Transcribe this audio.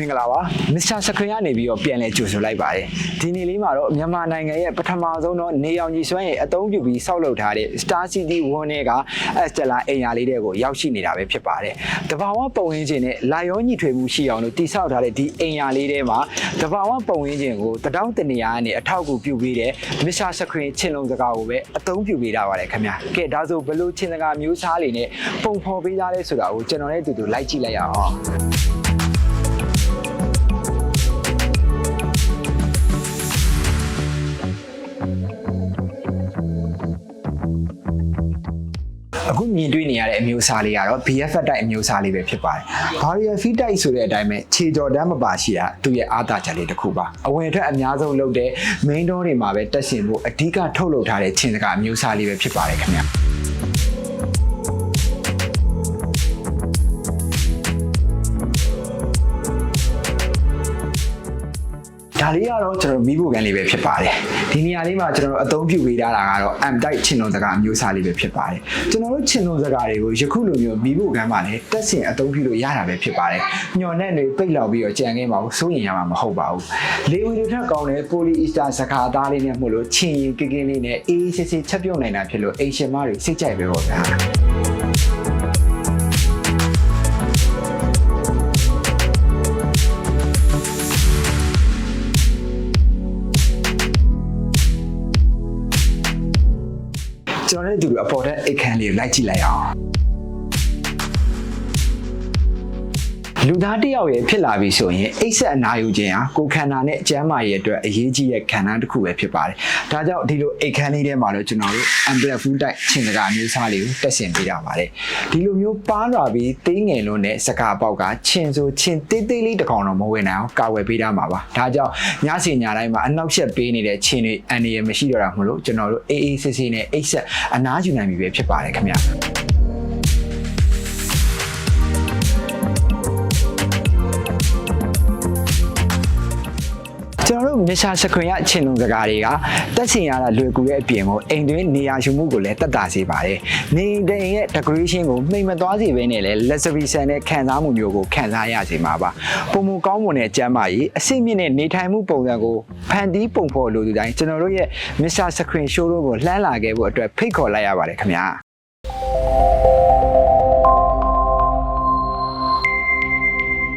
င်္ဂလာပါမစ္စတာစခရင်ကနေပြီးတော့ပြန်လဲကြိုဆိုလိုက်ပါတယ်ဒီနေ့လေးမှာတော့မြန်မာနိုင်ငံရဲ့ပထမဆုံးတော့နေအောင်ကြီးစွမ်းရဲ့အသုံးပြုပြီးစောက်လုပ်ထားတဲ့ Star City ဝန်းထဲက Estella အိမ်ယာလေးတွေကိုရောက်ရှိနေတာပဲဖြစ်ပါတယ်တဘာဝပုံရင်းချင်းနဲ့လာရောညှိထွေမှုရှိအောင်လို့တိစောက်ထားတဲ့ဒီအိမ်ယာလေးထဲမှာတဘာဝပုံရင်းချင်းကိုတတောင်းတနေရာကနေအထောက်အကူပြုပေးတဲ့မစ္စတာစခရင်ချင်းလုံးစကားကိုပဲအသုံးပြုပေးတာပါတယ်ခင်ဗျာကဲဒါဆိုဘလို့ချင်းစကားမျိုးစားလေးနဲ့ပုံဖော်ပေးသားလဲဆိုတာကိုကျွန်တော်နဲ့အတူတူလိုက်ကြည့်လိုက်ရအောင်အခုမြင်တွေ့နေရတဲ့အမျိုးအစားလေးကတော့ BF တိုက်အမျိုးအစားလေးပဲဖြစ်ပါတယ်။ Barrier Feed တိုက်ဆိုတဲ့အတိုင်းပဲခြေကြော်တန်းမပါရှိတာသူ့ရဲ့အားသာချက်လေးတစ်ခုပါ။အဝင်ထွက်အများဆုံးလုပ်တဲ့ main door တွေမှာပဲတက်ရှင်ဖို့အဓိကထုတ်လုပ်ထားတဲ့ချင်းစကားအမျိုးအစားလေးပဲဖြစ်ပါတယ်ခင်ဗျာ။ဒါလေးကတော့ကျွန်တော်မိဖို့ကန်လေးပဲဖြစ်ပါတယ်ဒီနေရာလေးမှာကျွန်တော်အသုံးပြုပေးထားတာကတော့ M တိုက်ချင်းလုံးစကားအမျိုးအစားလေးပဲဖြစ်ပါတယ်ကျွန်တော်တို့ချင်းလုံးစကားတွေကိုယခုလိုမျိုးမိဖို့ကန်မှာလည်းတက်ဆင်အသုံးပြုလို့ရတာပဲဖြစ်ပါတယ်ညော်နဲ့တွေပိတ်လောက်ပြီးတော့ကြံခင်းပါဘူးစိုးရင်ရမှာမဟုတ်ပါဘူးလေဝီတွေထက်ကောင်းတဲ့ polyester စကားသားလေးနဲ့မှုလို့ချင်းရင်ကင်းလေးနဲ့အေးဆေးဆေးချက်ပြုတ်နိုင်တာဖြစ်လို့အိမ်ရှင်မတွေစိတ်ကြိုက်ပဲပေါ့ဗျာကျွန်တော်တို့အပေါ်တဲ့အခန်းလေးကိုလိုက်ကြည့်လိုက်အောင်လူသားတစ်ယောက်ရဲ့ဖြစ်လာပြီဆိုရင်အိတ်ဆက်အနာယူခြင်းဟာကိုယ်ခန္ဓာနဲ့အကျန်းမာရေးအတွက်အရေးကြီးတဲ့ခန္ဓာတစ်ခုပဲဖြစ်ပါတယ်။ဒါကြောင့်ဒီလိုအိတ်ခန်းလေးထဲမှာတော့ကျွန်တော်တို့ umbrella food type ချင်းစကားအမျိုးအစားလေးကိုတက်ဆင်ပေးတာပါတယ်။ဒီလိုမျိုးပါလာပြီးသေးငယ်လုံးနဲ့စကားပေါက်ကချင်းဆိုချင်းသေးသေးလေးတစ်ကောင်တော့မဝင်နိုင်အောင်ကာဝယ်ပေးထားမှာပါ။ဒါကြောင့်ညစီညတိုင်းမှာအနောက်ရှက်ပေးနေတဲ့ချင်းတွေအန်ဒီရမရှိတော့တာမလို့ကျွန်တော်တို့အေးအေးဆေးဆေးနဲ့အိတ်ဆက်အနားယူနိုင်ပြီပဲဖြစ်ပါတယ်ခင်ဗျာ။ကျွန်တော်တို့မစ္စတာစခရင်ရဲ့ချင်းလုံးစကားတွေကတက်ဆင်ရတာလွယ်ကူတဲ့အပြင်ကိုအိမ်တွင်းနေရာယူမှုကိုလည်းတက်တာစေပါတယ်။နေအိမ်ရဲ့ decoration ကိုမှိန်မသွားစေဘဲနဲ့လည်း luxury ဆန်တဲ့ခံစားမှုမျိုးကိုခံစားရစေမှာပါ။ပုံမကောင်းမွန်တဲ့ကျန်းမာရေးအဆင့်မြင့်တဲ့နေထိုင်မှုပုံစံကိုဖန်တီးပုံဖော်လိုသူတိုင်းကျွန်တော်တို့ရဲ့မစ္စတာစခရင် showroom ကိုလှမ်းလာခဲ့ဖို့အတွက်ဖိတ်ခေါ်လိုက်ရပါတယ်ခင်ဗျာ။